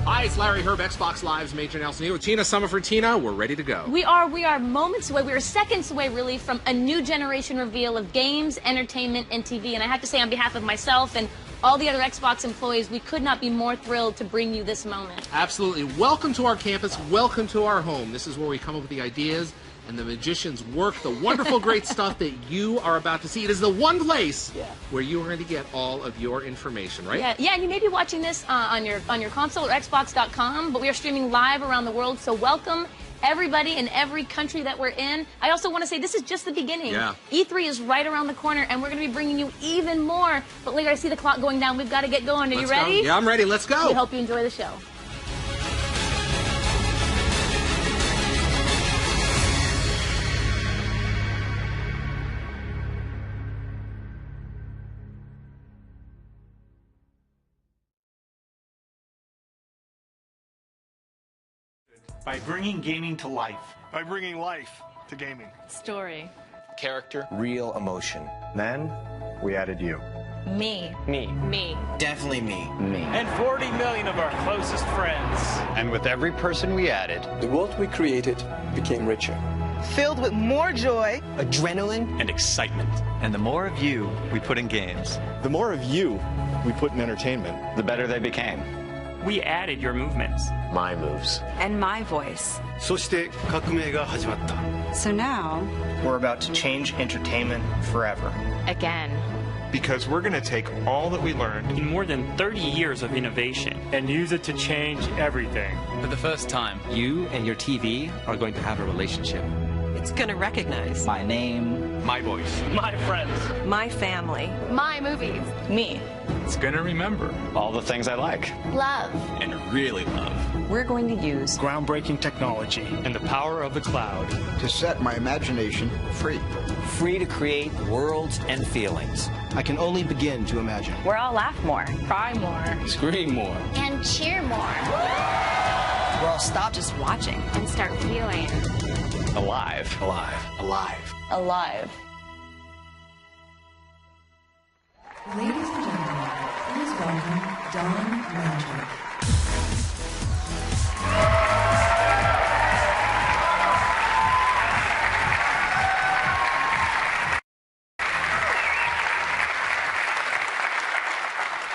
Hi, it's Larry Herb, Xbox Live's Major Nelson here with Tina Summerford. Tina, we're ready to go. We are moments away, we are seconds away really from a new generation reveal of games, entertainment, and TV. And I have to say on behalf of myself and all the other Xbox employees, we could not be more thrilled to bring you this moment. Absolutely. Welcome to our campus. Welcome to our home. This is where we come up with the ideas and the magicians work the wonderful, great stuff that you are about to see. It is the one place where you are going to get all of your information, right? Yeah, and you may be watching this on your console or Xbox.com, but we are streaming live around the world, so welcome everybody in every country that we're in. I also want to say this is just the beginning. Yeah. E3 is right around the corner, and we're going to be bringing you even more. But later, I see the clock going down. We've got to get going. Are you ready? Yeah, I'm ready. Let's go. We hope you enjoy the show. By bringing gaming to life. By bringing life to gaming. Story. Character. Real emotion. Then, we added you. Me. Me. Me. Definitely me. Me. And 40 million of our closest friends. And with every person we added, the world we created became richer. Filled with more joy, adrenaline, and excitement. And the more of you we put in games, The more of you we put in entertainment, the better they became. We added your movements. My moves. and my voice. そして革命が始まった So now, We're about to change entertainment forever. Again. Because we're going to take all that we learned In more than 30 years of innovation. And use it to change everything. For the first time, you and your TV are going to have a relationship. it's going to recognize My name, my voice. My friends. my family, My movies. me. It's going to remember. All the things I like. Love. And really love. We're going to use Groundbreaking technology. And the power of the cloud. to set my imagination free. free to create worlds and feelings. I can only begin to imagine. where I'll laugh more, Cry more. scream more. And cheer more. where I'll stop just watching. And start feeling. Alive. Alive. Alive. Alive. Ladies and gentlemen, please welcome Don Magic.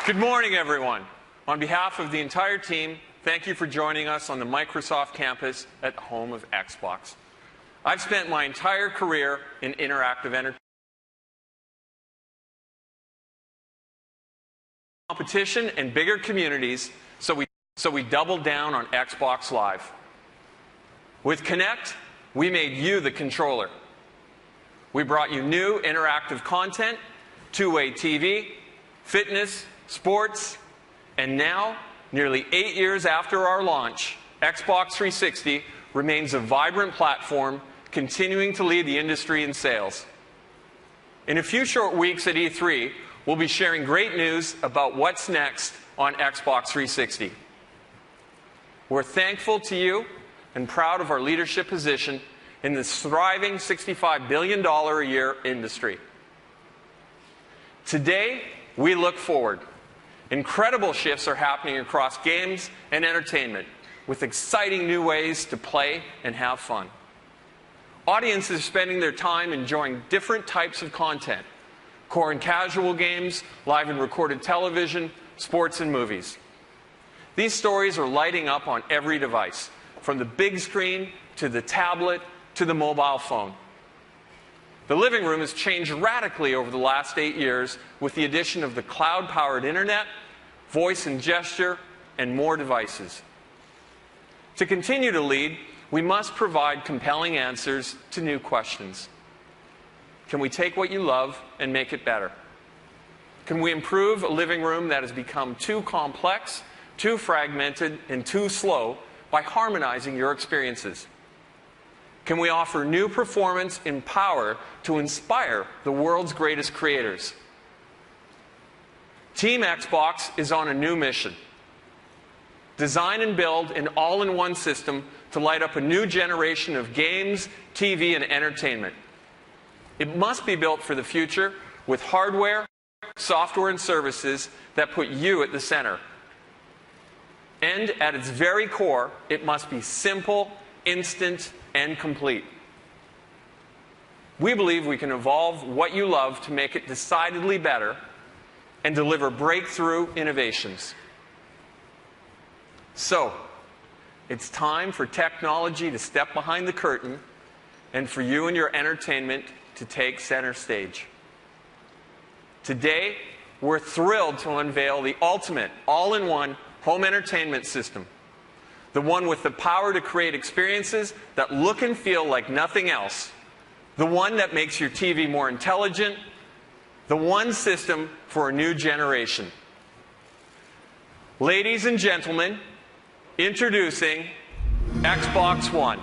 Good morning, everyone. On behalf of the entire team, thank you for joining us on the Microsoft campus at the home of Xbox. I've spent my entire career in interactive entertainment, competition, and bigger communities, so we doubled down on Xbox Live. With Connect, we made you the controller. We brought you new interactive content, two-way TV, fitness, sports, and now, nearly 8 years after our launch, Xbox 360 remains a vibrant platform, continuing to lead the industry in sales. In a few short weeks at E3, we'll be sharing great news about what's next on Xbox 360. We're thankful to you and proud of our leadership position in this thriving $65 billion a year industry. Today, we look forward. Incredible shifts are happening across games and entertainment, with exciting new ways to play and have fun. Audiences are spending their time enjoying different types of content: core and casual games, live and recorded television, sports and movies. These stories are lighting up on every device, from the big screen to the tablet to the mobile phone. The living room has changed radically over the last 8 years with the addition of the cloud-powered internet, voice and gesture, and more devices. To continue to lead, we must provide compelling answers to new questions. Can we take what you love and make it better? Can we improve a living room that has become too complex, too fragmented, and too slow by harmonizing your experiences? Can we offer new performance and power to inspire the world's greatest creators? Team Xbox is on a new mission. Design and build an all-in-one system to light up a new generation of games, TV, and entertainment. It must be built for the future with hardware, software, and services that put you at the center. And at its very core, it must be simple, instant, and complete. We believe we can evolve what you love to make it decidedly better and deliver breakthrough innovations. So, it's time for technology to step behind the curtain and for you and your entertainment to take center stage. Today, we're thrilled to unveil the ultimate all-in-one home entertainment system. The one with the power to create experiences that look and feel like nothing else. The one that makes your TV more intelligent. The one system for a new generation. Ladies and gentlemen, introducing Xbox One.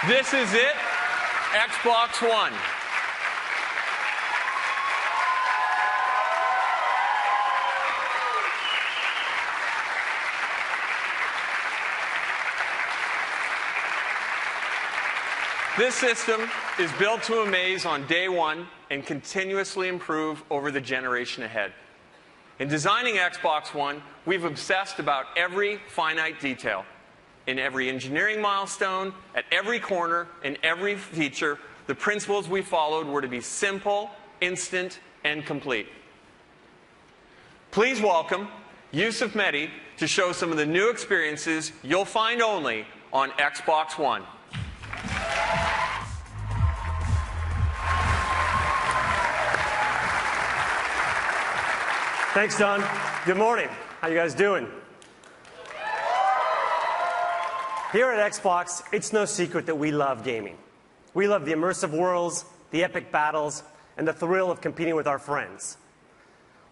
This is it, Xbox One. This system is built to amaze on day one and continuously improve over the generation ahead. In designing Xbox One, we've obsessed about every finite detail. In every engineering milestone, at every corner, in every feature, the principles we followed were to be simple, instant, and complete. Please welcome Yusuf Mehdi to show some of the new experiences you'll find only on Xbox One. Thanks, Don. Good morning. How you guys doing? Here at Xbox, it's no secret that we love gaming. We love the immersive worlds, the epic battles, and the thrill of competing with our friends.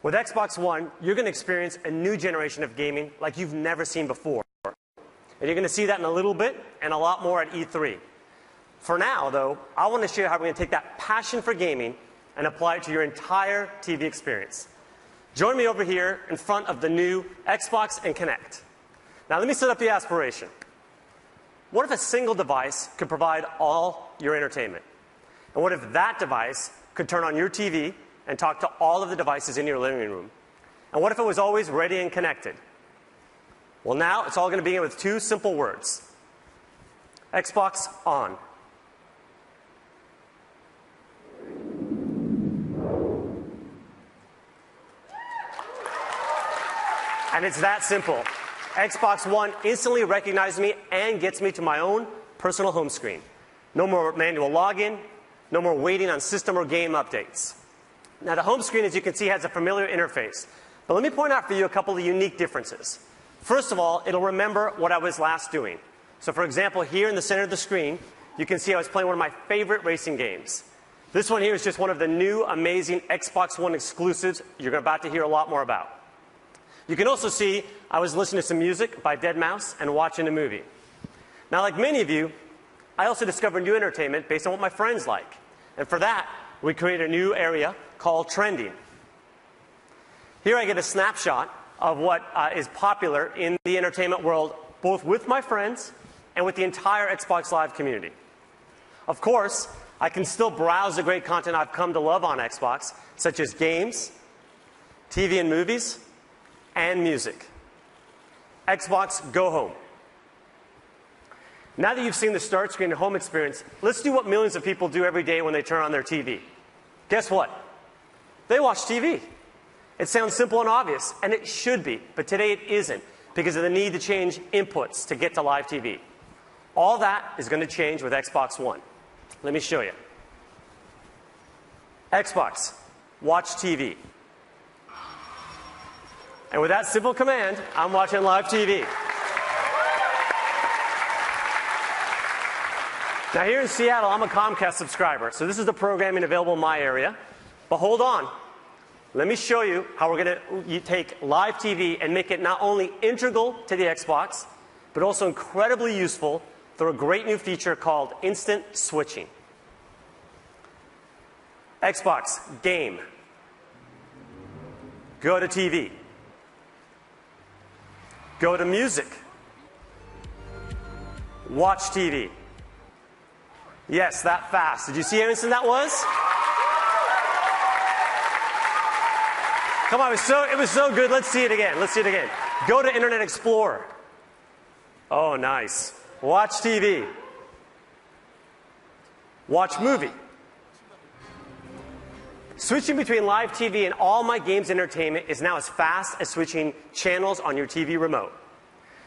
With Xbox One, you're going to experience a new generation of gaming like you've never seen before. And you're going to see that in a little bit and a lot more at E3. For now, though, I want to show you how we're going to take that passion for gaming and apply it to your entire TV experience. Join me over here in front of the new Xbox and Kinect. Now, let me set up the aspiration. What if a single device could provide all your entertainment? And what if that device could turn on your TV and talk to all of the devices in your living room? And what if it was always ready and connected? Well, now it's all going to begin with two simple words. Xbox on. And it's that simple. Xbox One instantly recognizes me and gets me to my own personal home screen. No more manual login, no more waiting on system or game updates. Now, the home screen, as you can see, has a familiar interface. But let me point out for you a couple of unique differences. First of all, it'll remember what I was last doing. So, for example, here in the center of the screen, you can see I was playing one of my favorite racing games. This one here is just one of the new, amazing Xbox One exclusives you're about to hear a lot more about. You can also see I was listening to some music by Deadmau5 and watching a movie. Now, like many of you, I also discovered new entertainment based on what my friends like. And for that, we created a new area called Trending. Here I get a snapshot of what is popular in the entertainment world, both with my friends and with the entire Xbox Live community. Of course, I can still browse the great content I've come to love on Xbox, such as games, TV and movies, and music. Xbox Go Home. Now that you've seen the start screen and home experience, let's do what millions of people do every day when they turn on their TV. Guess what? They watch TV. It sounds simple and obvious, and it should be, but today it isn't because of the need to change inputs to get to live TV. All that is going to change with Xbox One. Let me show you. Xbox, watch TV. And with that simple command, I'm watching live TV. Now here in Seattle, I'm a Comcast subscriber, so this is the programming available in my area. But hold on. Let me show you how we're going to take live TV and make it not only integral to the Xbox, but also incredibly useful through a great new feature called instant switching. Xbox, game. Go to TV. Go to music. Watch TV. Yes, that fast. Did you see how instant that was? Come on, it was so good. Let's see it again. Let's see it again. Go to Internet Explorer. Oh, nice. Watch TV. Watch movie. Switching between live TV and all my games entertainment is now as fast as switching channels on your TV remote.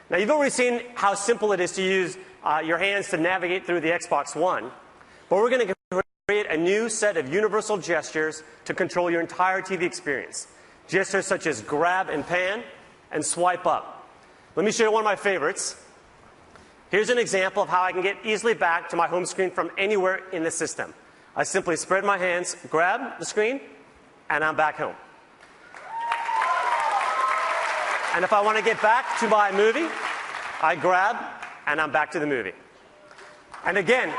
Now, you've already seen how simple it is to use your hands to navigate through the Xbox One, but we're going to create a new set of universal gestures to control your entire TV experience. Gestures such as grab and pan and swipe up. Let me show you one of my favorites. Here's an example of how I can get easily back to my home screen from anywhere in the system. I simply spread my hands, grab the screen, and I'm back home. And if I want to get back to my movie, I grab, and I'm back to the movie. And again,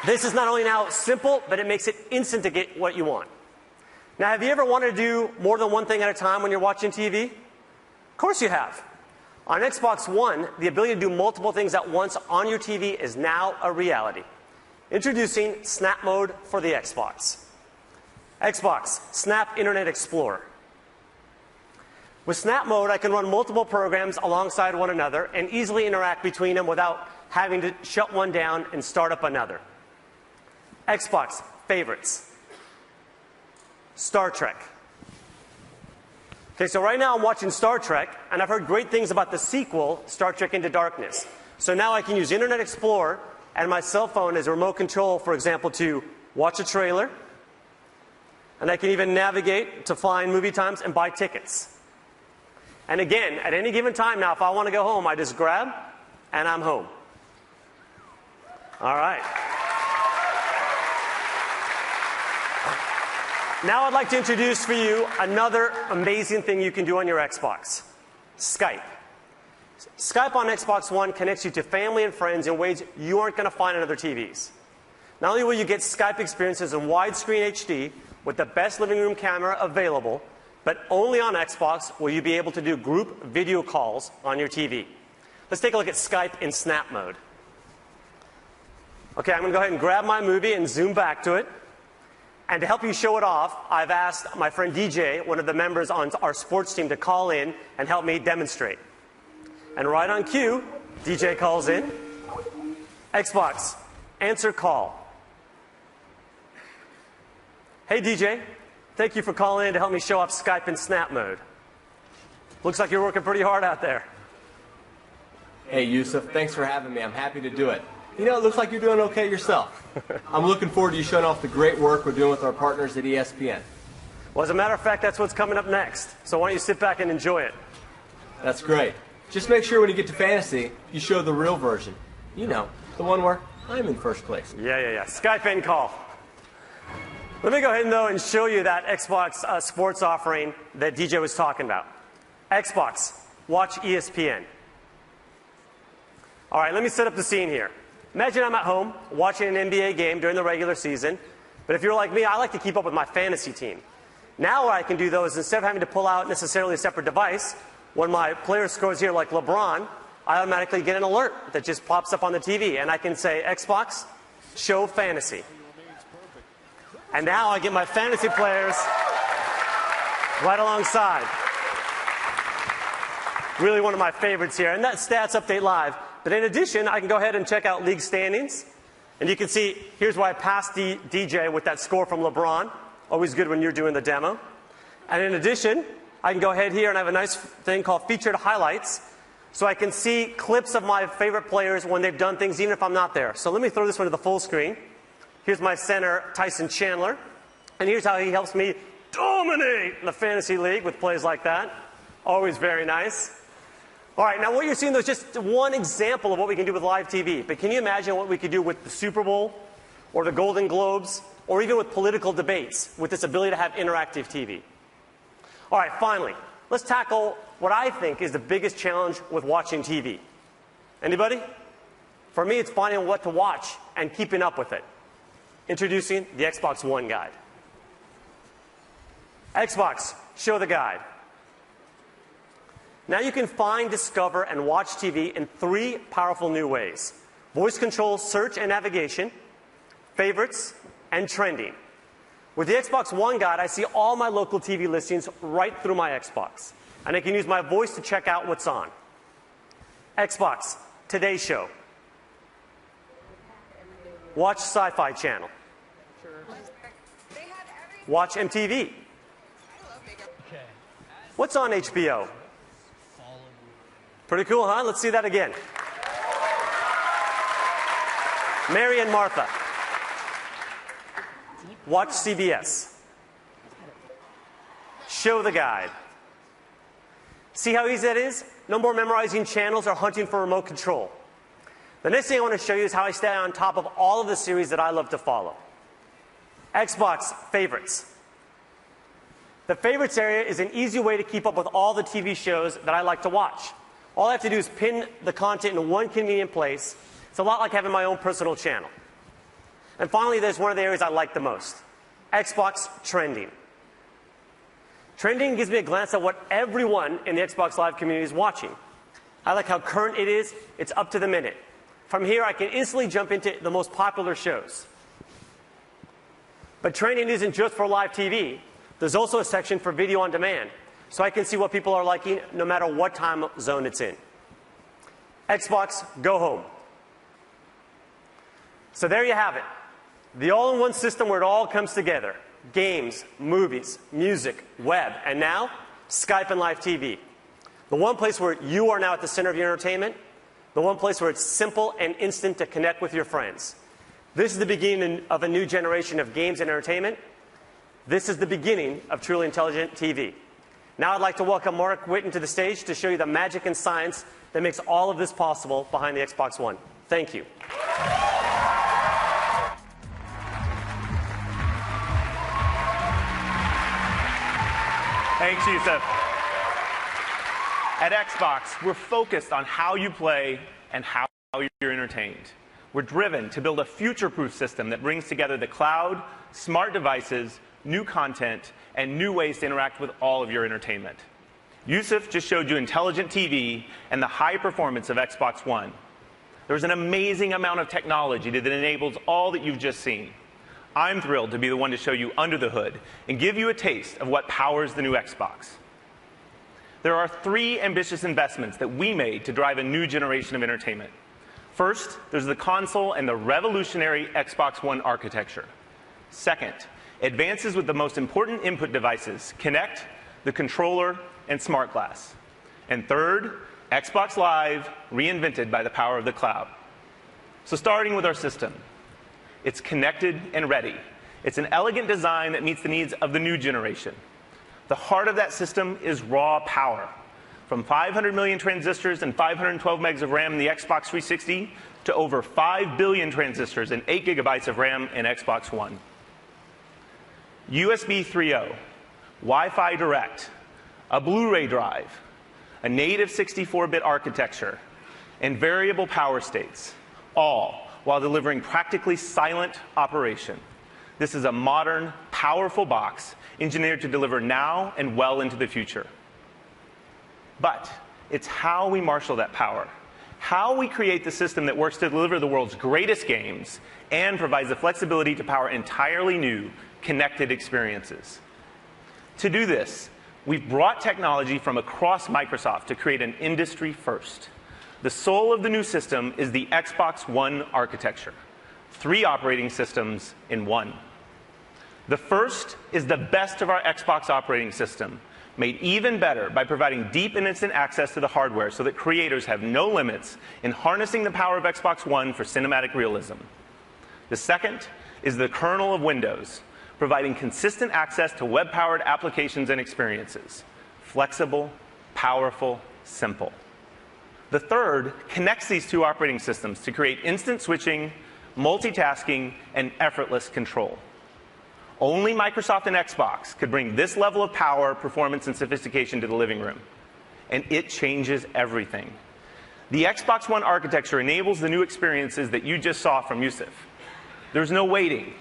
this is not only now simple, but it makes it instant to get what you want. Now, have you ever wanted to do more than one thing at a time when you're watching TV? Of course you have. On Xbox One, the ability to do multiple things at once on your TV is now a reality. Introducing Snap Mode for the Xbox. Xbox, Snap Internet Explorer. With Snap Mode, I can run multiple programs alongside one another and easily interact between them without having to shut one down and start up another. Xbox, Favorites. Star Trek. Okay, so right now I'm watching Star Trek, and I've heard great things about the sequel, Star Trek Into Darkness. So now I can use Internet Explorer and my cell phone as a remote control, for example, to watch a trailer. And I can even navigate to find movie times and buy tickets. And again, at any given time now, if I want to go home, I just grab, and I'm home. All right. Now I'd like to introduce for you another amazing thing you can do on your Xbox. Skype. Skype on Xbox One connects you to family and friends in ways you aren't going to find on other TVs. Not only will you get Skype experiences in widescreen HD with the best living room camera available, but only on Xbox will you be able to do group video calls on your TV. Let's take a look at Skype in Snap Mode. Okay, I'm going to go ahead and grab my movie and zoom back to it. And to help you show it off, I've asked my friend DJ, one of the members on our sports team, to call in and help me demonstrate. And right on cue, DJ calls in. Xbox, answer call. Hey DJ, thank you for calling in to help me show off Skype in Snap Mode. Looks like you're working pretty hard out there. Hey Yusuf, thanks for having me. I'm happy to do it. You know, it looks like you're doing okay yourself. I'm looking forward to you showing off the great work we're doing with our partners at ESPN. Well, as a matter of fact, that's what's coming up next. So why don't you sit back and enjoy it? That's great. Just make sure when you get to fantasy, you show the real version. You know, the one where I'm in first place. Yeah. Skype in call. Let me go ahead, though, and show you that Xbox sports offering that DJ was talking about. Xbox, watch ESPN. All right, let me set up the scene here. Imagine I'm at home watching an NBA game during the regular season, but if you're like me, I like to keep up with my fantasy team. Now what I can do, though, is instead of having to pull out necessarily a separate device, when my player scores here like LeBron, I automatically get an alert that just pops up on the TV, and I can say, Xbox, show fantasy. And now I get my fantasy players right alongside. Really one of my favorites here. And that's Stats Update Live. But in addition, I can go ahead and check out league standings. And you can see, here's where I passed DJ with that score from LeBron. Always good when you're doing the demo. And in addition, I can go ahead here and I have a nice thing called Featured Highlights. So I can see clips of my favorite players when they've done things, even if I'm not there. So let me throw this one to the full screen. Here's my center, Tyson Chandler. And here's how he helps me dominate the fantasy league with plays like that. Always very nice. All right, now what you're seeing, though, is just one example of what we can do with live TV. But can you imagine what we could do with the Super Bowl or the Golden Globes or even with political debates with this ability to have interactive TV? All right, finally, let's tackle what I think is the biggest challenge with watching TV. Anybody? For me, it's finding what to watch and keeping up with it. Introducing the Xbox One Guide. Xbox, show the guide. Now you can find, discover, and watch TV in 3 powerful new ways. Voice control, search, and navigation, favorites, and trending. With the Xbox One Guide, I see all my local TV listings right through my Xbox. And I can use my voice to check out what's on. Xbox, Today Show. Watch Sci-Fi Channel. Watch MTV. What's on HBO? Pretty cool, huh? Let's see that again. Mary and Martha. Watch CBS. Show the guide. See how easy that is? No more memorizing channels or hunting for remote control. The next thing I want to show you is how I stay on top of all of the series that I love to follow. Xbox Favorites. The favorites area is an easy way to keep up with all the TV shows that I like to watch. All I have to do is pin the content in one convenient place. It's a lot like having my own personal channel. And finally, there's one of the areas I like the most. Xbox Trending. Trending gives me a glance at what everyone in the Xbox Live community is watching. I like how current it is. It's up to the minute. From here, I can instantly jump into the most popular shows. But trending isn't just for live TV. There's also a section for video on demand, so I can see what people are liking no matter what time zone it's in. Xbox Go Home. So there you have it. The all-in-one system where it all comes together. Games, movies, music, web, and now, Skype and live TV. The one place where you are now at the center of your entertainment. The one place where it's simple and instant to connect with your friends. This is the beginning of a new generation of games and entertainment. This is the beginning of truly intelligent TV. Now I'd like to welcome Mark Whitten to the stage to show you the magic and science that makes all of this possible behind the Xbox One. Thank you. Thanks, Yusuf. At Xbox, we're focused on how you play and how you're entertained. We're driven to build a future-proof system that brings together the cloud, smart devices, new content, and new ways to interact with all of your entertainment. Yusuf just showed you intelligent TV and the high performance of Xbox One. There's an amazing amount of technology that enables all that you've just seen. I'm thrilled to be the one to show you under the hood and give you a taste of what powers the new Xbox. There are 3 ambitious investments that we made to drive a new generation of entertainment. First, there's the console and the revolutionary Xbox One architecture. Second, advances with the most important input devices, Kinect, the controller, and Smart Glass. And third, Xbox Live, reinvented by the power of the cloud. So starting with our system. It's connected and ready. It's an elegant design that meets the needs of the new generation. The heart of that system is raw power. From 500 million transistors and 512 megs of RAM in the Xbox 360 to over 5 billion transistors and 8 gigabytes of RAM in Xbox One. USB 3.0, Wi-Fi Direct, a Blu-ray drive, a native 64-bit architecture, and variable power states, all while delivering practically silent operation. This is a modern, powerful box engineered to deliver now and well into the future. But it's how we marshal that power, how we create the system that works to deliver the world's greatest games and provides the flexibility to power entirely new, connected experiences. To do this, We've brought technology from across Microsoft to create an industry first. The soul of the new system is the Xbox One architecture. 3 operating systems in one. The first is the best of our Xbox operating system, made even better by providing deep and instant access to the hardware so that creators have no limits in harnessing the power of Xbox One for cinematic realism. The second is the kernel of Windows, providing consistent access to web-powered applications and experiences. Flexible, powerful, simple. The third connects these 2 operating systems to create instant switching, multitasking, and effortless control. Only Microsoft and Xbox could bring this level of power, performance, and sophistication to the living room. And it changes everything. The Xbox One architecture enables the new experiences that you just saw from Yusuf. There's no waiting.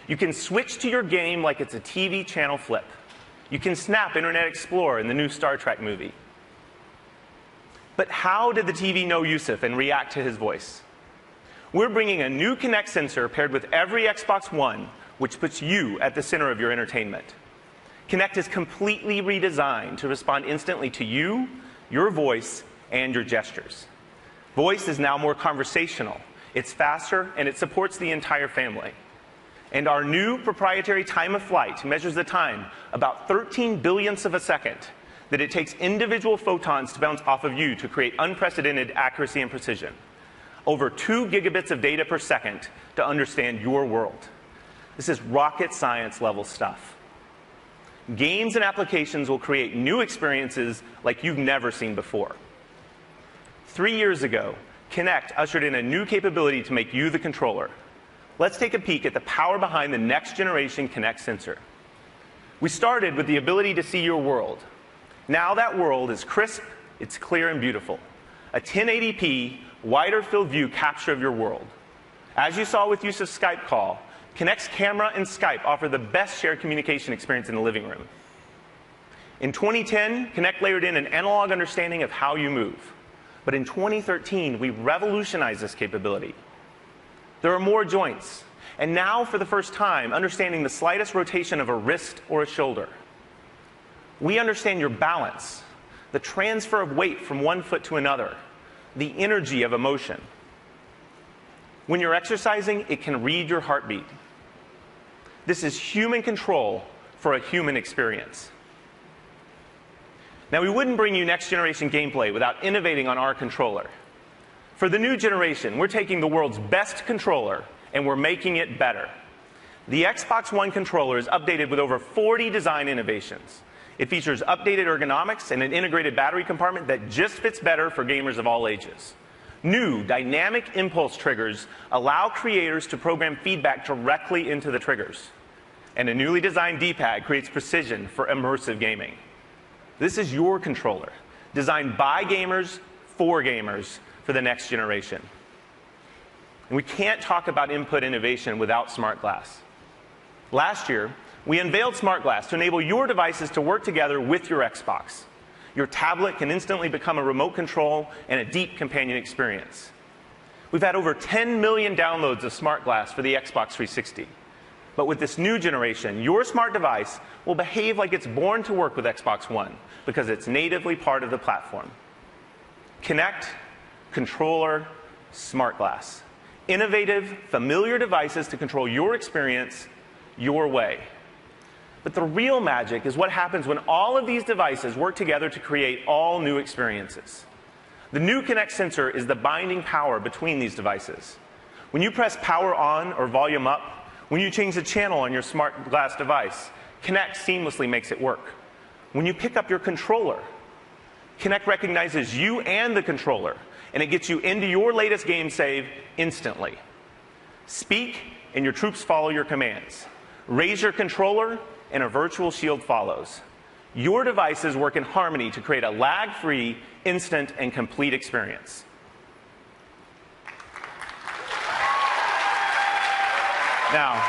You can switch to your game like it's a TV channel flip. You can snap Internet Explorer in the new Star Trek movie. But how did the TV know Yusuf and react to his voice? We're bringing a new Kinect sensor paired with every Xbox One, which puts you at the center of your entertainment. Kinect is completely redesigned to respond instantly to you, your voice, and your gestures. Voice is now more conversational, it's faster, and it supports the entire family. And our new proprietary time of flight measures the time, about 13 billionths of a second, that it takes individual photons to bounce off of you to create unprecedented accuracy and precision. Over 2 gigabits of data per second to understand your world. This is rocket science level stuff. Games and applications will create new experiences like you've never seen before. 3 years ago, Kinect ushered in a new capability to make you the controller. Let's take a peek at the power behind the next generation Kinect sensor. We started with the ability to see your world. Now that world is crisp, it's clear and beautiful. A 1080p, wider field view capture of your world. As you saw with Yusuf's Skype call, Kinect's camera and Skype offer the best shared communication experience in the living room. In 2010, Kinect layered in an analog understanding of how you move. But in 2013, we revolutionized this capability. There are more joints, and now, for the first time, understanding the slightest rotation of a wrist or a shoulder. We understand your balance, the transfer of weight from one foot to another, the energy of emotion. When you're exercising, it can read your heartbeat. This is human control for a human experience. Now, we wouldn't bring you next-generation gameplay without innovating on our controller. For the new generation, we're taking the world's best controller and we're making it better. The Xbox One controller is updated with over 40 design innovations. It features updated ergonomics and an integrated battery compartment that just fits better for gamers of all ages. New dynamic impulse triggers allow creators to program feedback directly into the triggers. And a newly designed D-pad creates precision for immersive gaming. This is your controller, designed by gamers for the next generation. And we can't talk about input innovation without Smart Glass. Last year, we unveiled Smart Glass to enable your devices to work together with your Xbox. Your tablet can instantly become a remote control and a deep companion experience. We've had over 10 million downloads of Smart Glass for the Xbox 360. But with this new generation, your smart device will behave like it's born to work with Xbox One because it's natively part of the platform. Kinect, controller, Smart Glass. Innovative, familiar devices to control your experience your way. But the real magic is what happens when all of these devices work together to create all new experiences. The new Kinect sensor is the binding power between these devices. When you press power on or volume up, when you change the channel on your Smart Glass device, Kinect seamlessly makes it work. When you pick up your controller, Kinect recognizes you and the controller, and it gets you into your latest game save instantly. Speak, and your troops follow your commands. Raise your controller, and a virtual shield follows. Your devices work in harmony to create a lag-free, instant, and complete experience. Now,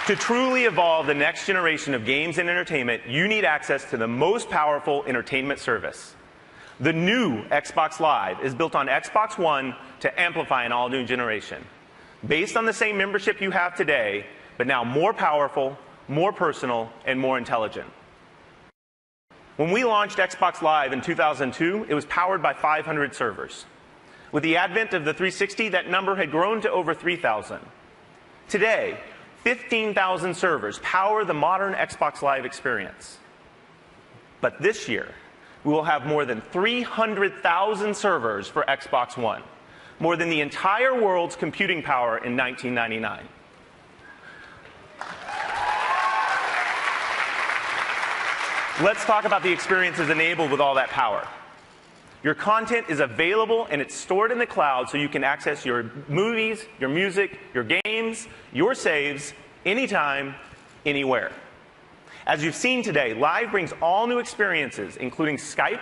to truly evolve the next generation of games and entertainment, you need access to the most powerful entertainment service. The new Xbox Live is built on Xbox One to amplify an all-new generation. Based on the same membership you have today, but now more powerful, more personal, and more intelligent. When we launched Xbox Live in 2002, it was powered by 500 servers. With the advent of the 360, that number had grown to over 3,000. Today, 15,000 servers power the modern Xbox Live experience. But this year, we will have more than 300,000 servers for Xbox One, more than the entire world's computing power in 1999. Let's talk about the experiences enabled with all that power. Your content is available and it's stored in the cloud so you can access your movies, your music, your games, your saves, anytime, anywhere. As you've seen today, Live brings all new experiences, including Skype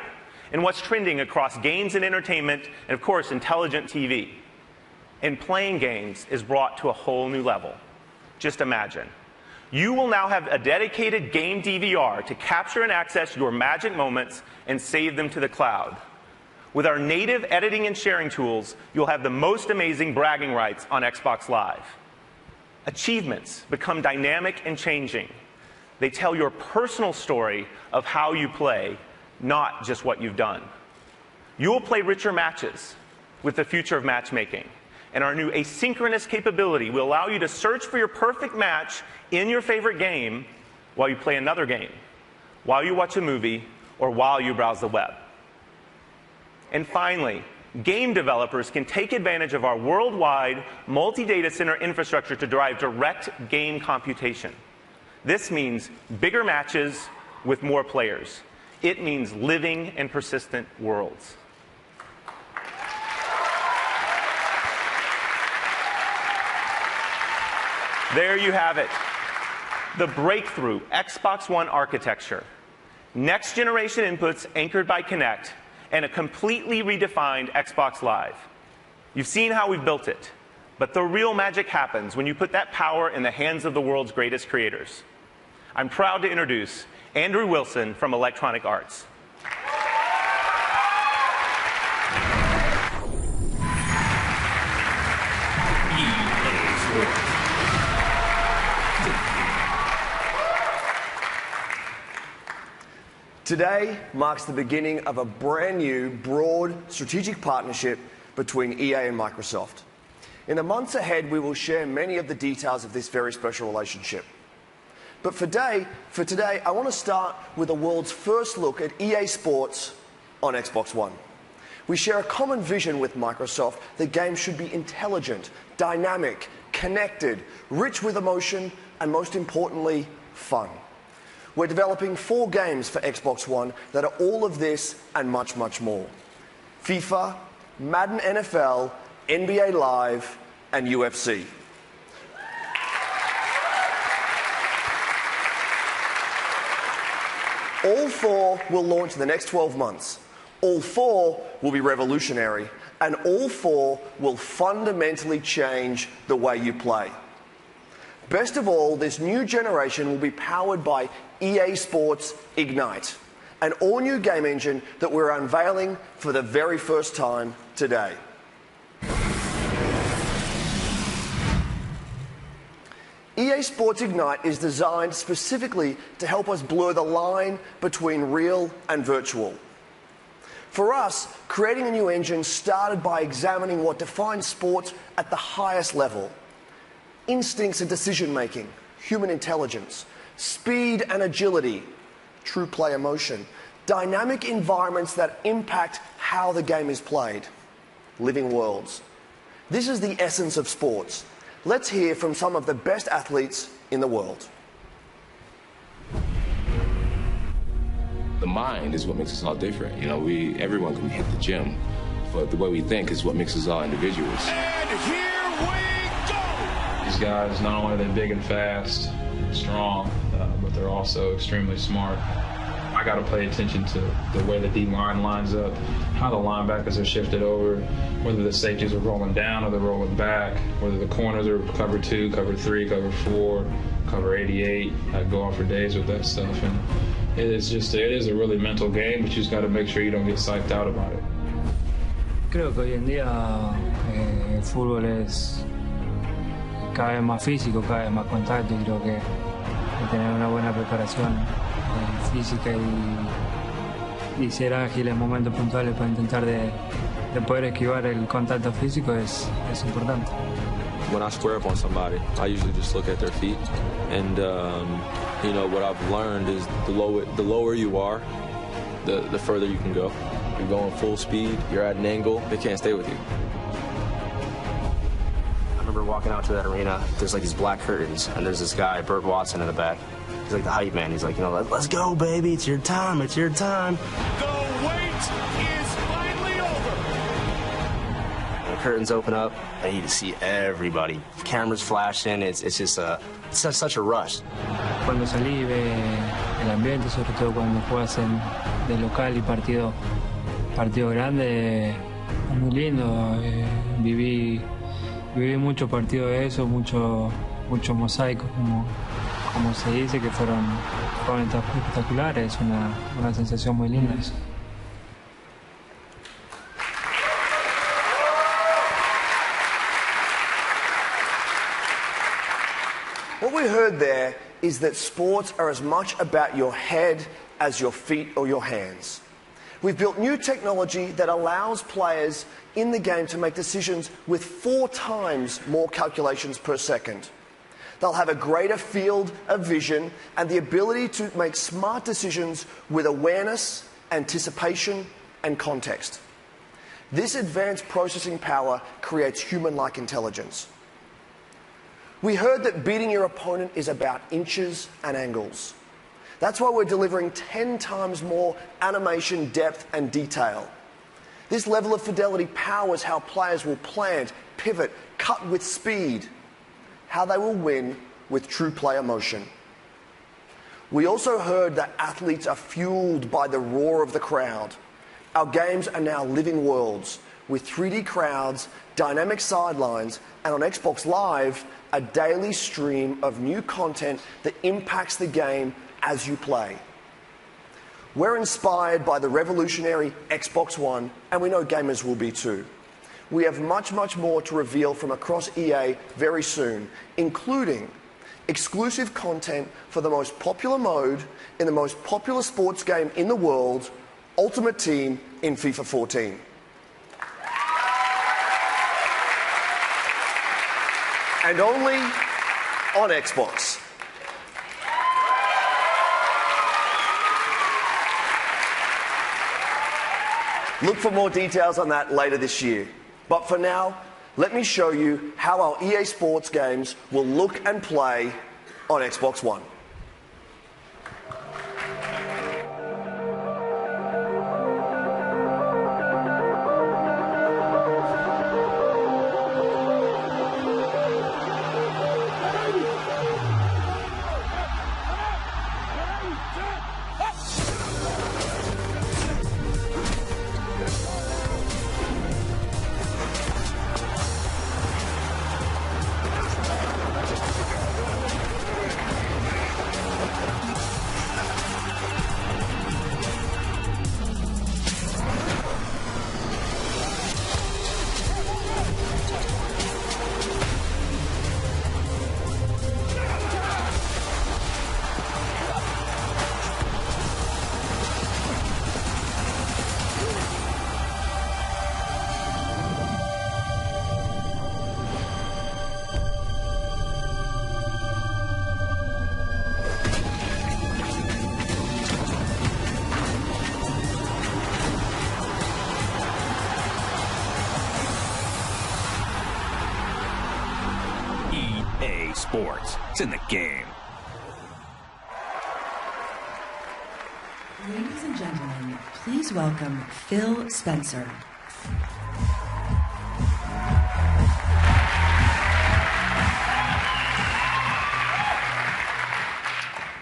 and what's trending across games and entertainment, and of course, intelligent TV. And playing games is brought to a whole new level. Just imagine. You will now have a dedicated game DVR to capture and access your magic moments and save them to the cloud. With our native editing and sharing tools, you'll have the most amazing bragging rights on Xbox Live. Achievements become dynamic and changing. They tell your personal story of how you play, not just what you've done. You will play richer matches with the future of matchmaking. And our new asynchronous capability will allow you to search for your perfect match in your favorite game while you play another game, while you watch a movie, or while you browse the web. And finally, game developers can take advantage of our worldwide multi-data center infrastructure to drive direct game computation. This means bigger matches with more players. It means living and persistent worlds. There you have it. The breakthrough Xbox One architecture. Next generation inputs anchored by Kinect, and a completely redefined Xbox Live. You've seen how we've built it, but the real magic happens when you put that power in the hands of the world's greatest creators. I'm proud to introduce Andrew Wilson from Electronic Arts. Today marks the beginning of a brand new, broad, strategic partnership between EA and Microsoft. In the months ahead, we will share many of the details of this very special relationship. But for today, I want to start with the world's first look at EA Sports on Xbox One. We share a common vision with Microsoft that games should be intelligent, dynamic, connected, rich with emotion, and most importantly, fun. We're developing 4 games for Xbox One that are all of this and much, much more. FIFA, Madden NFL, NBA Live, and UFC. All 4 will launch in the next 12 months. All 4 will be revolutionary, and all 4 will fundamentally change the way you play. Best of all, this new generation will be powered by EA Sports Ignite, an all-new game engine that we're unveiling for the very first time today. EA Sports Ignite is designed specifically to help us blur the line between real and virtual. For us, creating a new engine started by examining what defines sports at the highest level. Instincts and decision-making, human intelligence, speed and agility, true play emotion, dynamic environments that impact how the game is played, living worlds. This is the essence of sports. Let's hear from some of the best athletes in the world. The mind is what makes us all different. You know, everyone can hit the gym, but the way we think is what makes us all individuals. And here we go! These guys, not only are they big and fast, strong, but they're also extremely smart. I got to pay attention to the way the D-line lines up, how the linebackers are shifted over, whether the safeties are rolling down or they're rolling back, whether the corners are cover 2, cover 3, cover 4, cover 88. I go on for days with that stuff, and it is a really mental game, but you just got to make sure you don't get psyched out about it. Creo que hoy en día el fútbol es cada vez más físico, cada vez más contacto, y creo que tener una buena preparación física y ser ágil en momentos puntuales para intentar de poder esquivar el contacto físico es importante. When I square up on somebody, I usually just look at their feet, and you know, what I've learned is the lower you are, the further you can go. You're going full speed, you're at an angle, they can't stay with you. I remember walking out to that arena, there's like these black curtains, and there's this guy, Bert Watson, in the back. He's like the hype man. He's like, you know, let's go, baby, it's your time, it's your time. The wait is finally over. The curtains open up, and you just see everybody. Cameras flashing, it's just such a rush. Cuando salí ve el ambiente, sobre todo cuando juegas de local y partido grande, es muy lindo. Viví muchos partidos de eso, mucho mosaico, como se dice, que fueron espectaculares. Es una sensación muy linda eso. What we heard there is that sports are as much about your head as your feet or your hands. We've built new technology that allows players in the game to make decisions with 4 times more calculations per second. They'll have a greater field of vision and the ability to make smart decisions with awareness, anticipation, and context. This advanced processing power creates human-like intelligence. We heard that beating your opponent is about inches and angles. That's why we're delivering 10 times more animation, depth, and detail. This level of fidelity powers how players will plant, pivot, cut with speed, how they will win with true player motion. We also heard that athletes are fueled by the roar of the crowd. Our games are now living worlds with 3D crowds, dynamic sidelines, and on Xbox Live, a daily stream of new content that impacts the game as you play. We're inspired by the revolutionary Xbox One, and we know gamers will be too. We have much, much more to reveal from across EA very soon, including exclusive content for the most popular mode in the most popular sports game in the world, Ultimate Team in FIFA 14. And only on Xbox. Look for more details on that later this year. But for now, let me show you how our EA Sports games will look and play on Xbox One. Sports. It's in the game. Ladies and gentlemen, please welcome Phil Spencer.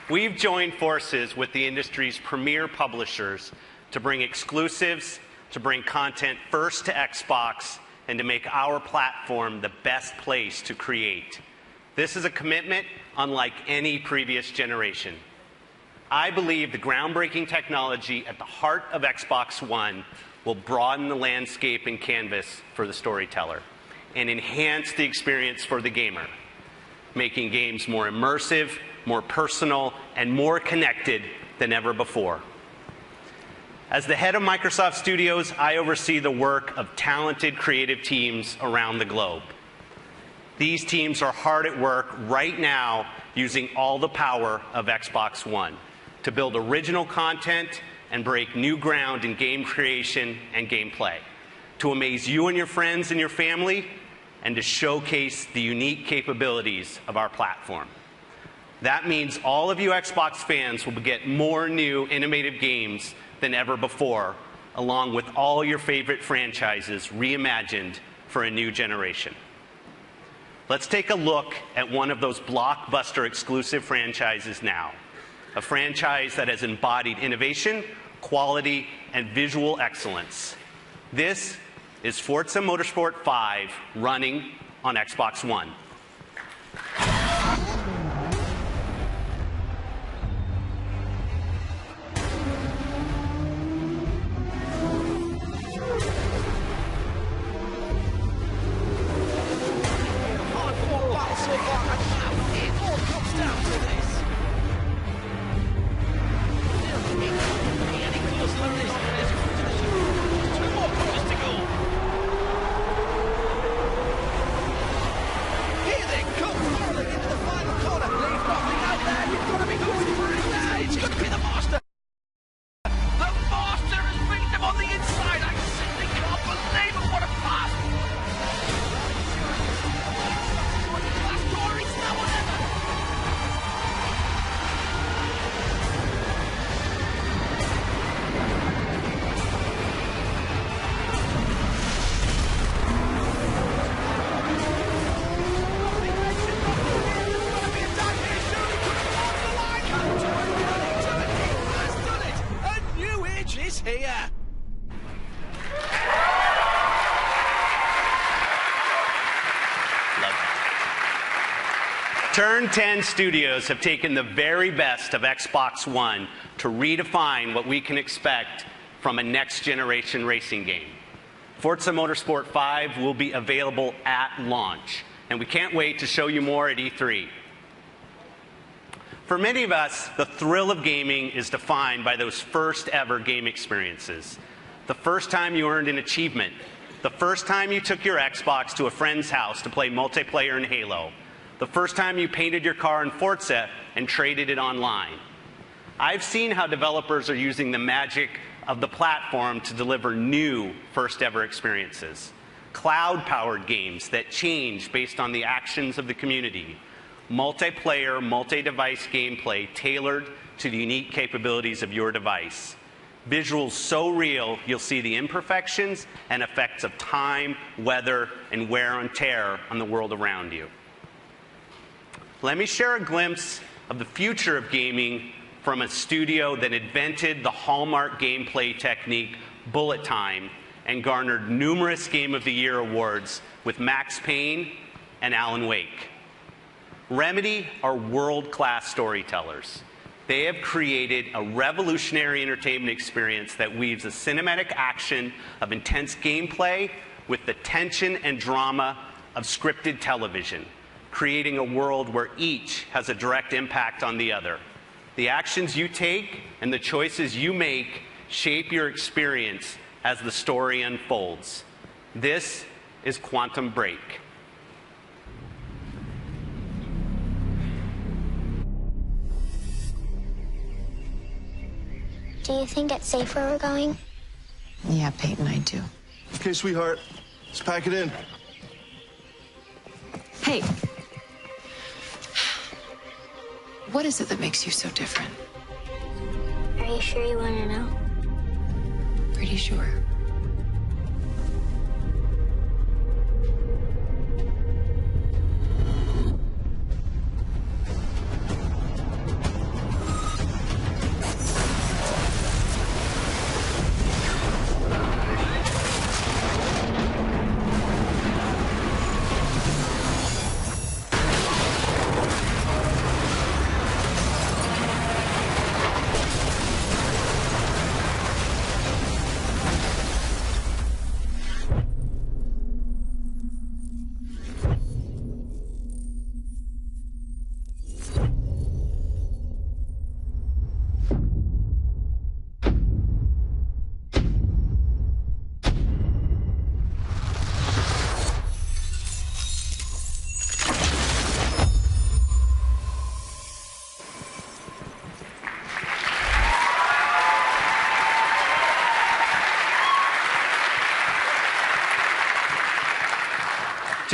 We've joined forces with the industry's premier publishers to bring exclusives, to bring content first to Xbox, and to make our platform the best place to create. This is a commitment unlike any previous generation. I believe the groundbreaking technology at the heart of Xbox One will broaden the landscape and canvas for the storyteller and enhance the experience for the gamer, making games more immersive, more personal, and more connected than ever before. As the head of Microsoft Studios, I oversee the work of talented creative teams around the globe. These teams are hard at work right now using all the power of Xbox One to build original content and break new ground in game creation and gameplay, to amaze you and your friends and your family, and to showcase the unique capabilities of our platform. That means all of you Xbox fans will get more new, innovative games than ever before, along with all your favorite franchises reimagined for a new generation. Let's take a look at one of those blockbuster exclusive franchises now, a franchise that has embodied innovation, quality, and visual excellence. This is Forza Motorsport 5 running on Xbox One. Turn 10 Studios have taken the very best of Xbox One to redefine what we can expect from a next-generation racing game. Forza Motorsport 5 will be available at launch, and we can't wait to show you more at E3. For many of us, the thrill of gaming is defined by those first-ever game experiences. The first time you earned an achievement, the first time you took your Xbox to a friend's house to play multiplayer in Halo, the first time you painted your car in Forza and traded it online. I've seen how developers are using the magic of the platform to deliver new first-ever experiences. Cloud-powered games that change based on the actions of the community. Multiplayer, multi-device gameplay tailored to the unique capabilities of your device. Visuals so real, you'll see the imperfections and effects of time, weather, and wear and tear on the world around you. Let me share a glimpse of the future of gaming from a studio that invented the hallmark gameplay technique, bullet time, and garnered numerous Game of the Year awards with Max Payne and Alan Wake. Remedy are world-class storytellers. They have created a revolutionary entertainment experience that weaves a cinematic action of intense gameplay with the tension and drama of scripted television, creating a world where each has a direct impact on the other. The actions you take and the choices you make shape your experience as the story unfolds. This is Quantum Break. Do you think it's safe where we're going? Yeah, Peyton, I do. Okay, sweetheart, let's pack it in. Hey. What is it that makes you so different? Are you sure you want to know? Pretty sure.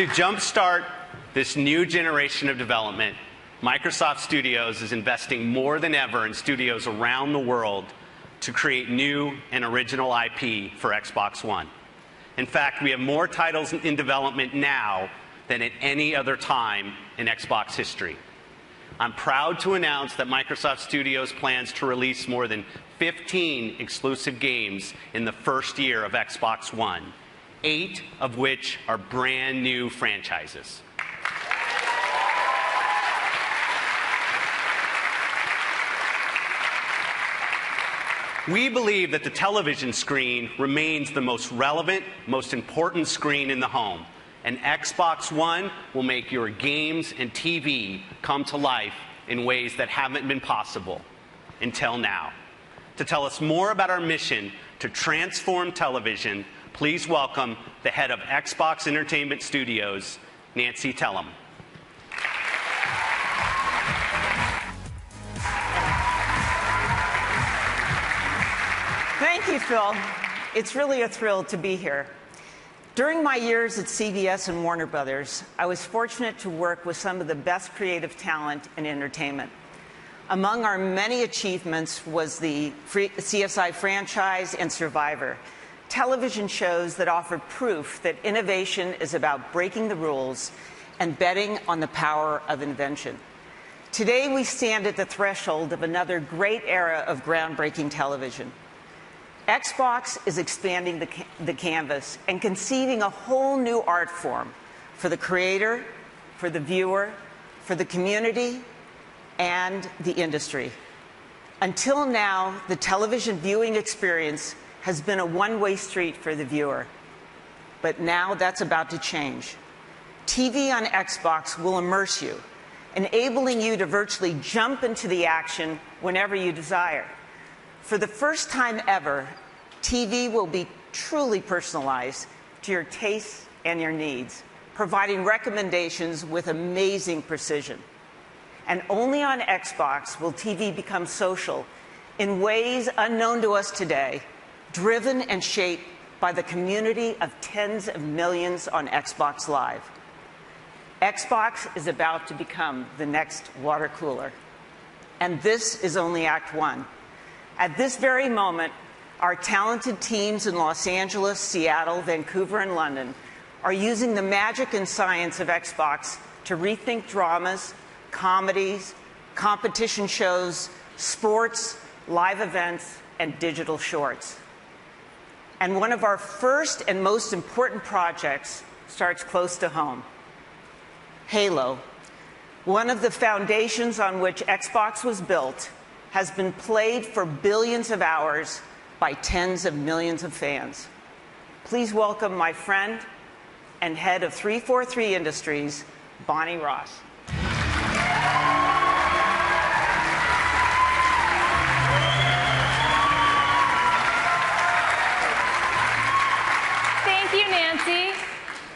To jumpstart this new generation of development, Microsoft Studios is investing more than ever in studios around the world to create new and original IP for Xbox One. In fact, we have more titles in development now than at any other time in Xbox history. I'm proud to announce that Microsoft Studios plans to release more than 15 exclusive games in the first year of Xbox One, 8 of which are brand new franchises. We believe that the television screen remains the most relevant, most important screen in the home, and Xbox One will make your games and TV come to life in ways that haven't been possible until now. To tell us more about our mission to transform television, please welcome the head of Xbox Entertainment Studios, Nancy Tellem. Thank you, Phil. It's really a thrill to be here. During my years at CBS and Warner Brothers, I was fortunate to work with some of the best creative talent in entertainment. Among our many achievements was the CSI franchise and Survivor, television shows that offer proof that innovation is about breaking the rules and betting on the power of invention. Today, we stand at the threshold of another great era of groundbreaking television. Xbox is expanding the canvas and conceiving a whole new art form for the creator, for the viewer, for the community, and the industry. Until now, the television viewing experience has been a one-way street for the viewer. But now that's about to change. TV on Xbox will immerse you, enabling you to virtually jump into the action whenever you desire. For the first time ever, TV will be truly personalized to your tastes and your needs, providing recommendations with amazing precision. And only on Xbox will TV become social in ways unknown to us today, driven and shaped by the community of tens of millions on Xbox Live. Xbox is about to become the next water cooler. And this is only Act One. At this very moment, our talented teams in Los Angeles, Seattle, Vancouver, and London are using the magic and science of Xbox to rethink dramas, comedies, competition shows, sports, live events, and digital shorts. And one of our first and most important projects starts close to home. Halo, one of the foundations on which Xbox was built, has been played for billions of hours by tens of millions of fans. Please welcome my friend and head of 343 Industries, Bonnie Ross. Thank you, Nancy.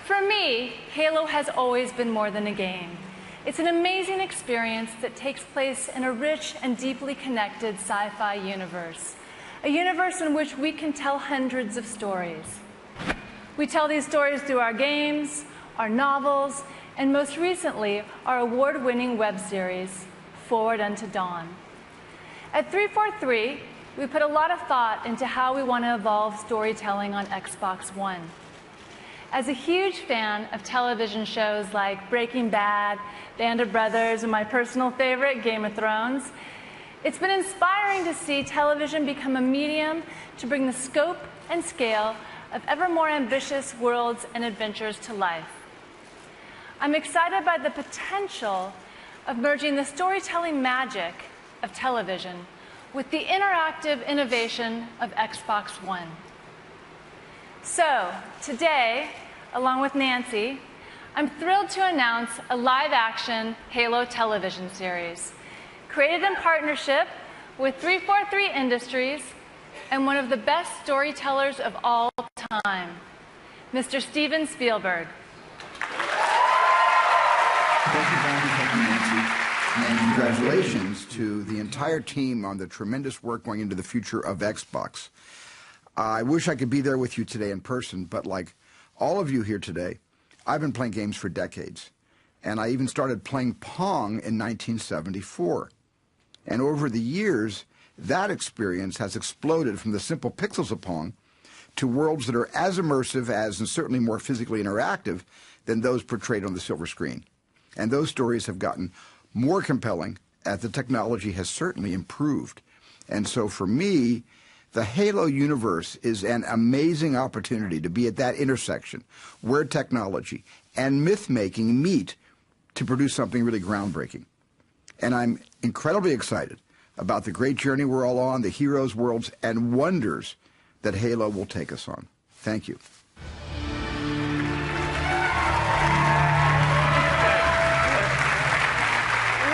For me, Halo has always been more than a game. It's an amazing experience that takes place in a rich and deeply connected sci-fi universe, a universe in which we can tell hundreds of stories. We tell these stories through our games, our novels, and most recently, our award-winning web series, Forward Unto Dawn. At 343, we put a lot of thought into how we want to evolve storytelling on Xbox One. As a huge fan of television shows like Breaking Bad, Band of Brothers, and my personal favorite, Game of Thrones, it's been inspiring to see television become a medium to bring the scope and scale of ever more ambitious worlds and adventures to life. I'm excited by the potential of merging the storytelling magic of television with the interactive innovation of Xbox One. So, today, along with Nancy, I'm thrilled to announce a live-action Halo television series, created in partnership with 343 Industries and one of the best storytellers of all time, Mr. Steven Spielberg. Thank you, Bonnie. Thank you, Nancy. And congratulations to the entire team on the tremendous work going into the future of Xbox. I wish I could be there with you today in person, but like all of you here today, I've been playing games for decades, and I even started playing Pong in 1974. And over the years, that experience has exploded from the simple pixels of Pong to worlds that are as immersive as, and certainly more physically interactive, than those portrayed on the silver screen. And those stories have gotten more compelling as the technology has certainly improved. And so for me, the Halo universe is an amazing opportunity to be at that intersection where technology and myth-making meet to produce something really groundbreaking. And I'm incredibly excited about the great journey we're all on, the heroes, worlds, and wonders that Halo will take us on. Thank you.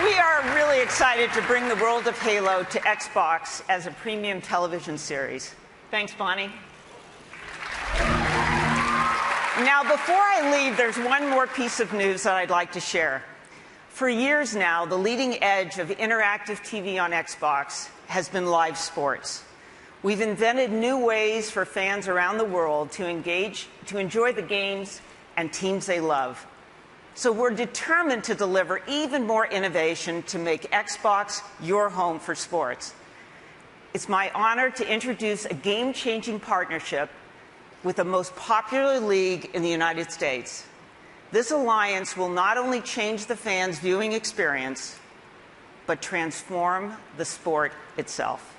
We are really excited to bring the world of Halo to Xbox as a premium television series. Thanks, Bonnie. Now, before I leave, there's one more piece of news that I'd like to share. For years now, the leading edge of interactive TV on Xbox has been live sports. We've invented new ways for fans around the world to enjoy the games and teams they love. So we're determined to deliver even more innovation to make Xbox your home for sports. It's my honor to introduce a game-changing partnership with the most popular league in the United States. This alliance will not only change the fans' viewing experience, but transform the sport itself.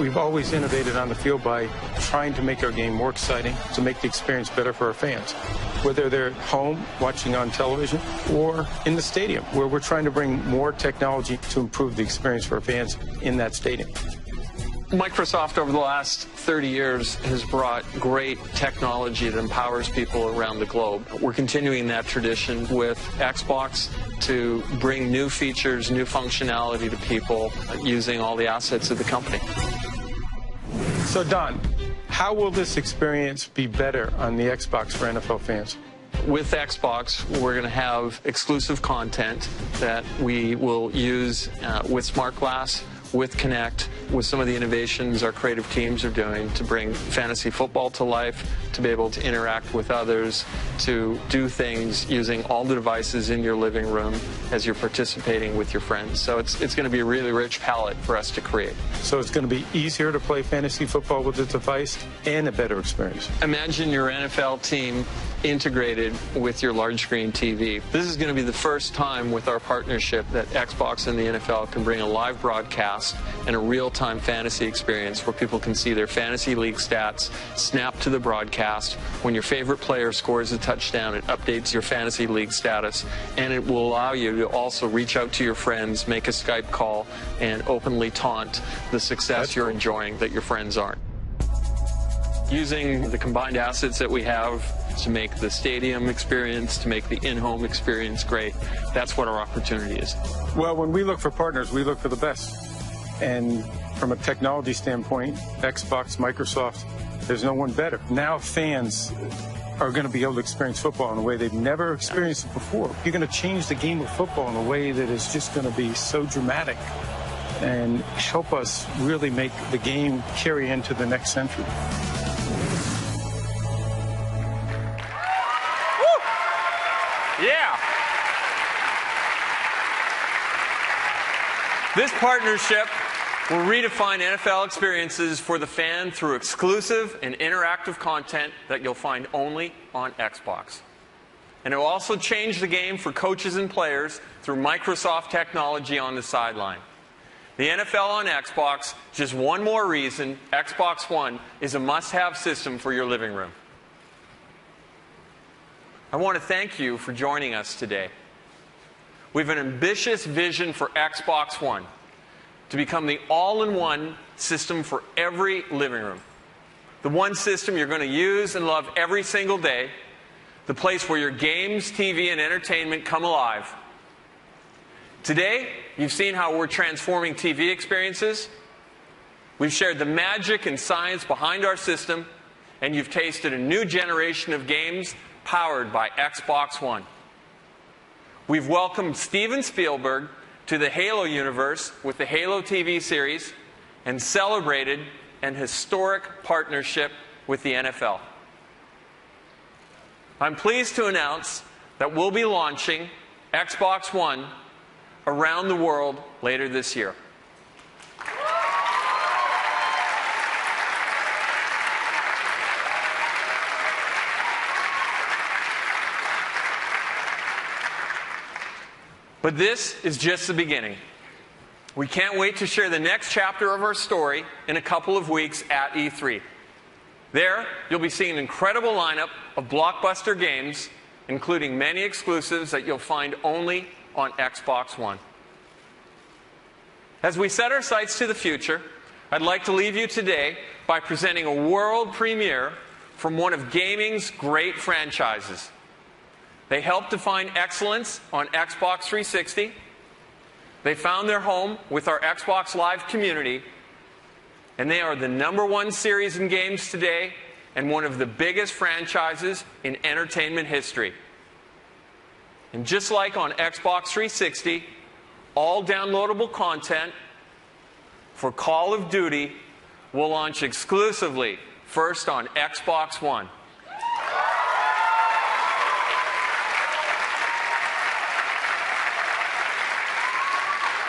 We've always innovated on the field by trying to make our game more exciting, to make the experience better for our fans. Whether they're at home watching on television or in the stadium, where we're trying to bring more technology to improve the experience for our fans in that stadium. Microsoft over the last 30 years has brought great technology that empowers people around the globe. We're continuing that tradition with Xbox to bring new features, new functionality to people using all the assets of the company. So Don, how will this experience be better on the Xbox for NFL fans? With Xbox, we're going to have exclusive content that we will use with Smart Glass, with Kinect, with some of the innovations our creative teams are doing to bring fantasy football to life, to be able to interact with others, to do things using all the devices in your living room as you're participating with your friends. So it's going to be a really rich palette for us to create. So it's going to be easier to play fantasy football with the device and a better experience. Imagine your NFL team integrated with your large screen TV. This is going to be the first time with our partnership that Xbox and the NFL can bring a live broadcast and a real-time fantasy experience where people can see their fantasy league stats snap to the broadcast. When your favorite player scores a touchdown, it updates your fantasy league status, and it will allow you to also reach out to your friends, make a Skype call, and openly taunt the success you're enjoying that your friends aren't. Using the combined assets that we have to make the stadium experience, to make the in-home experience great, that's what our opportunity is. Well, when we look for partners, we look for the best. And from a technology standpoint, Xbox, Microsoft, there's no one better. Now fans are going to be able to experience football in a way they've never experienced it before. You're going to change the game of football in a way that is just going to be so dramatic and help us really make the game carry into the next century. Yeah. This partnership will redefine NFL experiences for the fan through exclusive and interactive content that you'll find only on Xbox. And it will also change the game for coaches and players through Microsoft technology on the sideline. The NFL on Xbox, just one more reason Xbox One is a must-have system for your living room. I want to thank you for joining us today. We have an ambitious vision for Xbox One to become the all-in-one system for every living room. The one system you're going to use and love every single day, the place where your games, TV, and entertainment come alive. Today, you've seen how we're transforming TV experiences. We've shared the magic and science behind our system, and you've tasted a new generation of games powered by Xbox One. We've welcomed Steven Spielberg to the Halo universe with the Halo TV series and celebrated an historic partnership with the NFL. I'm pleased to announce that we'll be launching Xbox One around the world later this year. But this is just the beginning. We can't wait to share the next chapter of our story in a couple of weeks at E3. There, you'll be seeing an incredible lineup of blockbuster games, including many exclusives that you'll find only on Xbox One. As we set our sights to the future, I'd like to leave you today by presenting a world premiere from one of gaming's great franchises. They helped define excellence on Xbox 360. They found their home with our Xbox Live community, and they are the #1 series in games today and one of the biggest franchises in entertainment history. And just like on Xbox 360, all downloadable content for Call of Duty will launch exclusively first on Xbox One.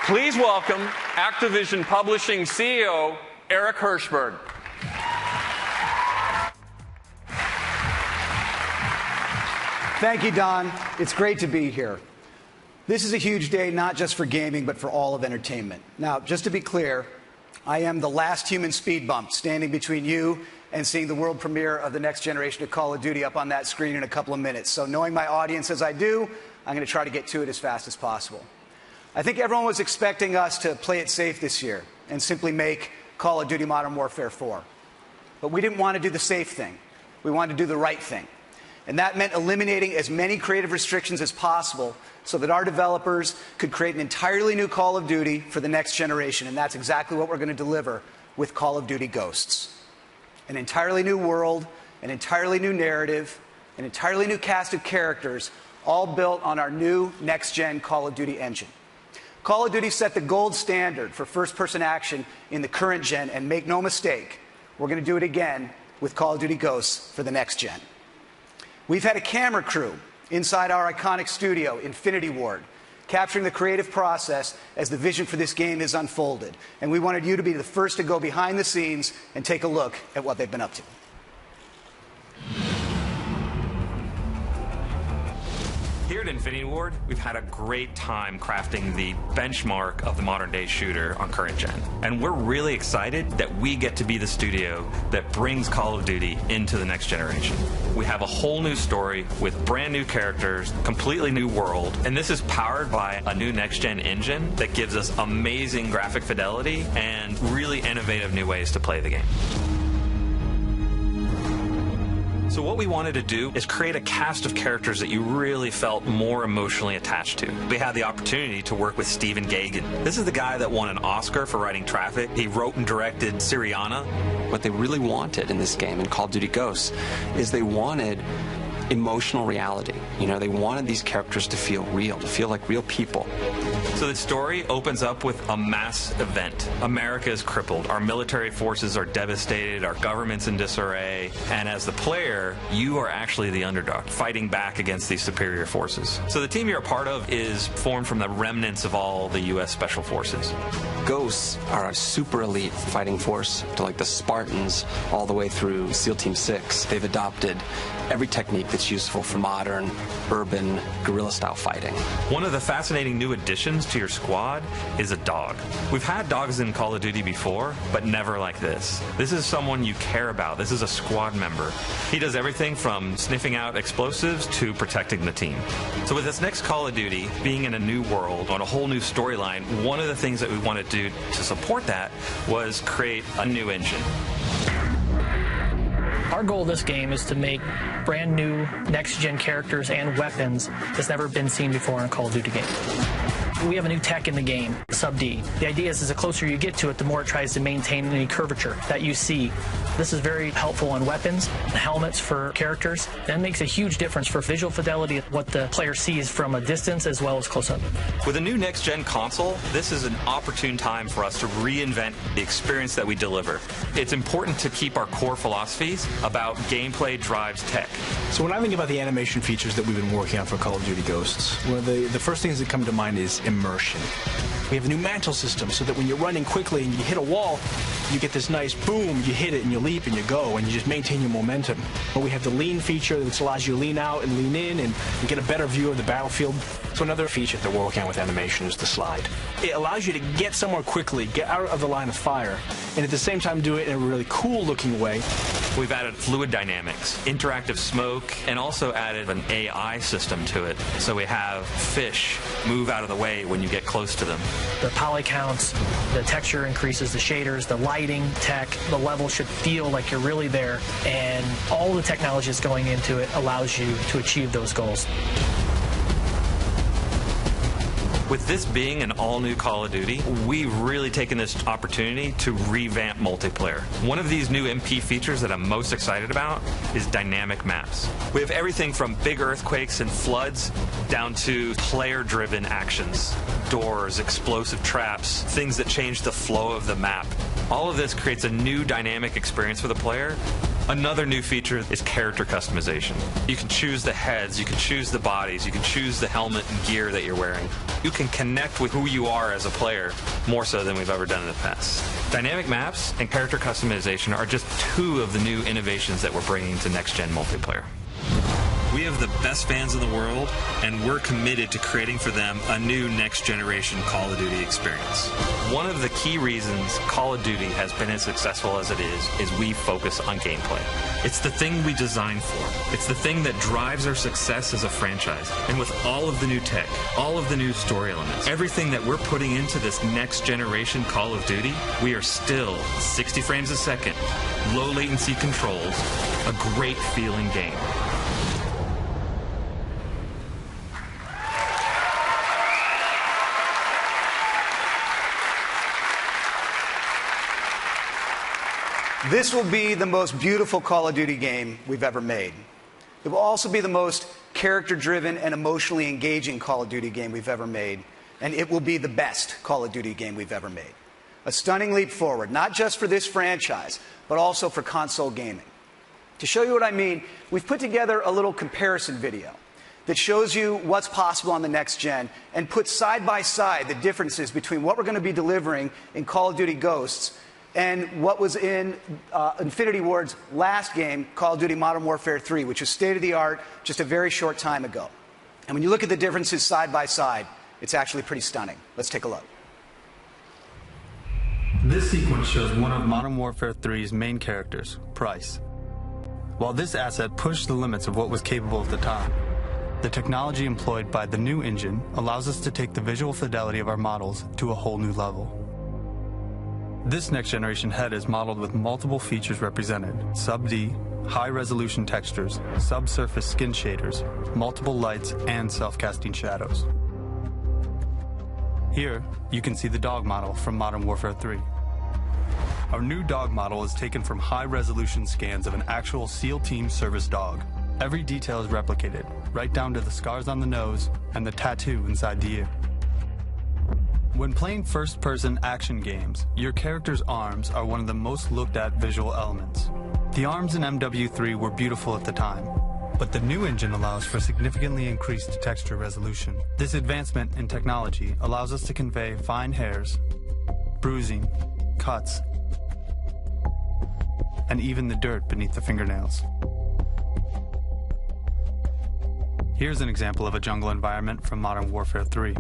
Please welcome Activision Publishing CEO Eric Hirshberg. Thank you, Don. It's great to be here. This is a huge day, not just for gaming, but for all of entertainment. Now, just to be clear, I am the last human speed bump standing between you and seeing the world premiere of the next generation of Call of Duty up on that screen in a couple of minutes. So knowing my audience as I do, I'm going to try to get to it as fast as possible. I think everyone was expecting us to play it safe this year and simply make Call of Duty Modern Warfare 4. But we didn't want to do the safe thing. We wanted to do the right thing. And that meant eliminating as many creative restrictions as possible so that our developers could create an entirely new Call of Duty for the next generation. And that's exactly what we're going to deliver with Call of Duty Ghosts. An entirely new world, an entirely new narrative, an entirely new cast of characters, all built on our new next-gen Call of Duty engine. Call of Duty set the gold standard for first-person action in the current gen, and make no mistake, we're going to do it again with Call of Duty Ghosts for the next gen. We've had a camera crew inside our iconic studio, Infinity Ward, capturing the creative process as the vision for this game is unfolded. And we wanted you to be the first to go behind the scenes and take a look at what they've been up to. Here at Infinity Ward, we've had a great time crafting the benchmark of the modern-day shooter on current gen. And we're really excited that we get to be the studio that brings Call of Duty into the next generation. We have a whole new story with brand new characters, completely new world, and this is powered by a new next-gen engine that gives us amazing graphic fidelity and really innovative new ways to play the game. So what we wanted to do is create a cast of characters that you really felt more emotionally attached to. We had the opportunity to work with Stephen Gaghan. This is the guy that won an Oscar for writing Traffic. He wrote and directed Syriana. What they really wanted in this game, in Call of Duty Ghosts, is they wanted emotional reality. You know, they wanted these characters to feel real, to feel like real people. So the story opens up with a mass event. America is crippled. Our military forces are devastated. Our government's in disarray. And as the player, you are actually the underdog, fighting back against these superior forces. So the team you're a part of is formed from the remnants of all the U.S. Special Forces. Ghosts are a super elite fighting force, to like the Spartans all the way through SEAL Team 6. They've adopted every technique that's useful for modern, urban, guerrilla-style fighting. One of the fascinating new additions to your squad is a dog. We've had dogs in Call of Duty before, but never like this. This is someone you care about. This is a squad member. He does everything from sniffing out explosives to protecting the team. So with this next Call of Duty, being in a new world, on a whole new storyline, one of the things that we want to do to support that was create a new engine. Our goal of this game is to make brand new next-gen characters and weapons that's never been seen before in a Call of Duty game. We have a new tech in the game, sub-D. The idea is the closer you get to it, the more it tries to maintain any curvature that you see. This is very helpful on weapons, helmets for characters. That makes a huge difference for visual fidelity, what the player sees from a distance as well as close-up. With a new next-gen console, this is an opportune time for us to reinvent the experience that we deliver. It's important to keep our core philosophies about gameplay drives tech. So when I think about the animation features that we've been working on for Call of Duty Ghosts, one of the first things that come to mind is immersion. We have a new mantle system so that when you're running quickly and you hit a wall, you get this nice boom, you hit it and you leap and you go and you just maintain your momentum. But we have the lean feature which allows you to lean out and lean in and get a better view of the battlefield. So another feature that we're working on with animation is the slide. It allows you to get somewhere quickly, get out of the line of fire, and at the same time do it in a really cool looking way. We've added fluid dynamics, interactive smoke, and also added an AI system to it. So we have fish move out of the way when you get close to them. The poly counts, the texture increases, the shaders, the lighting, tech, the level should feel like you're really there, and all the technology that's going into it allows you to achieve those goals. With this being an all-new Call of Duty, we've really taken this opportunity to revamp multiplayer. One of these new MP features that I'm most excited about is dynamic maps. We have everything from big earthquakes and floods down to player-driven actions, doors, explosive traps, things that change the flow of the map. All of this creates a new dynamic experience for the player. Another new feature is character customization. You can choose the heads, you can choose the bodies, you can choose the helmet and gear that you're wearing. You can connect with who you are as a player more so than we've ever done in the past. Dynamic maps and character customization are just two of the new innovations that we're bringing to next-gen multiplayer. We have the best fans in the world, and we're committed to creating for them a new next-generation Call of Duty experience. One of the key reasons Call of Duty has been as successful as it is we focus on gameplay. It's the thing we designed for. It's the thing that drives our success as a franchise. And with all of the new tech, all of the new story elements, everything that we're putting into this next-generation Call of Duty, we are still 60 frames a second, low latency controls, a great feeling game. This will be the most beautiful Call of Duty game we've ever made. It will also be the most character-driven and emotionally engaging Call of Duty game we've ever made, and it will be the best Call of Duty game we've ever made. A stunning leap forward, not just for this franchise, but also for console gaming. To show you what I mean, we've put together a little comparison video that shows you what's possible on the next gen and puts side by side the differences between what we're going to be delivering in Call of Duty Ghosts and what was in Infinity Ward's last game, Call of Duty Modern Warfare 3, which was state-of-the-art just a very short time ago. And when you look at the differences side by side, it's actually pretty stunning. Let's take a look. This sequence shows one of Modern Warfare 3's main characters, Price. While this asset pushed the limits of what was capable at the time, the technology employed by the new engine allows us to take the visual fidelity of our models to a whole new level. This next-generation head is modeled with multiple features represented: sub-D, high-resolution textures, subsurface skin shaders, multiple lights, and self-casting shadows. Here, you can see the dog model from Modern Warfare 3. Our new dog model is taken from high-resolution scans of an actual SEAL Team service dog. Every detail is replicated, right down to the scars on the nose and the tattoo inside the ear. When playing first-person action games, your character's arms are one of the most looked-at visual elements. The arms in MW3 were beautiful at the time, but the new engine allows for significantly increased texture resolution. This advancement in technology allows us to convey fine hairs, bruising, cuts, and even the dirt beneath the fingernails. Here's an example of a jungle environment from Modern Warfare 3.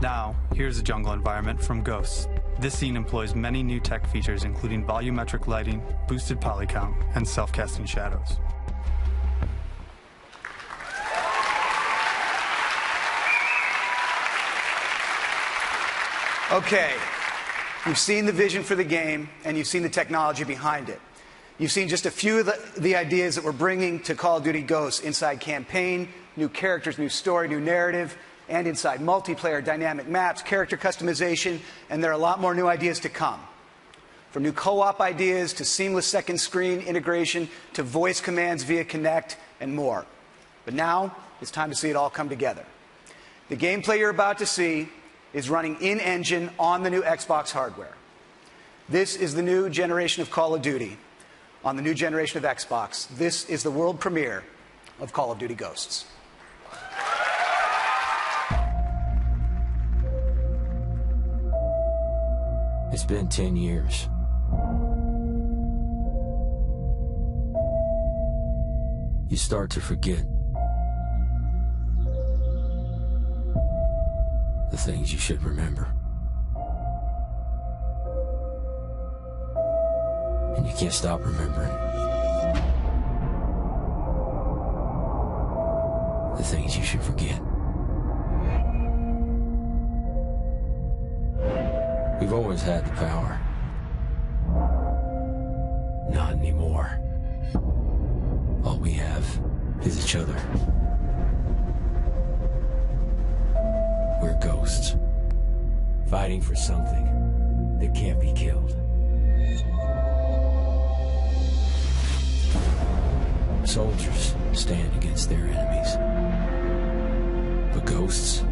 Now, here's a jungle environment from Ghosts. This scene employs many new tech features, including volumetric lighting, boosted poly count, and self-casting shadows. Okay, you've seen the vision for the game, and you've seen the technology behind it. You've seen just a few of the ideas that we're bringing to Call of Duty Ghosts: inside campaign, new characters, new story, new narrative, and inside multiplayer, dynamic maps, character customization, and there are a lot more new ideas to come. From new co-op ideas to seamless second screen integration to voice commands via Kinect and more. But now it's time to see it all come together. The gameplay you're about to see is running in-engine on the new Xbox hardware. This is the new generation of Call of Duty on the new generation of Xbox. This is the world premiere of Call of Duty Ghosts. It's been 10 years. You start to forget the things you should remember. And you can't stop remembering the things you should forget. We've always had the power. Not anymore. All we have is each other. We're ghosts, fighting for something that can't be killed. Soldiers stand against their enemies, but ghosts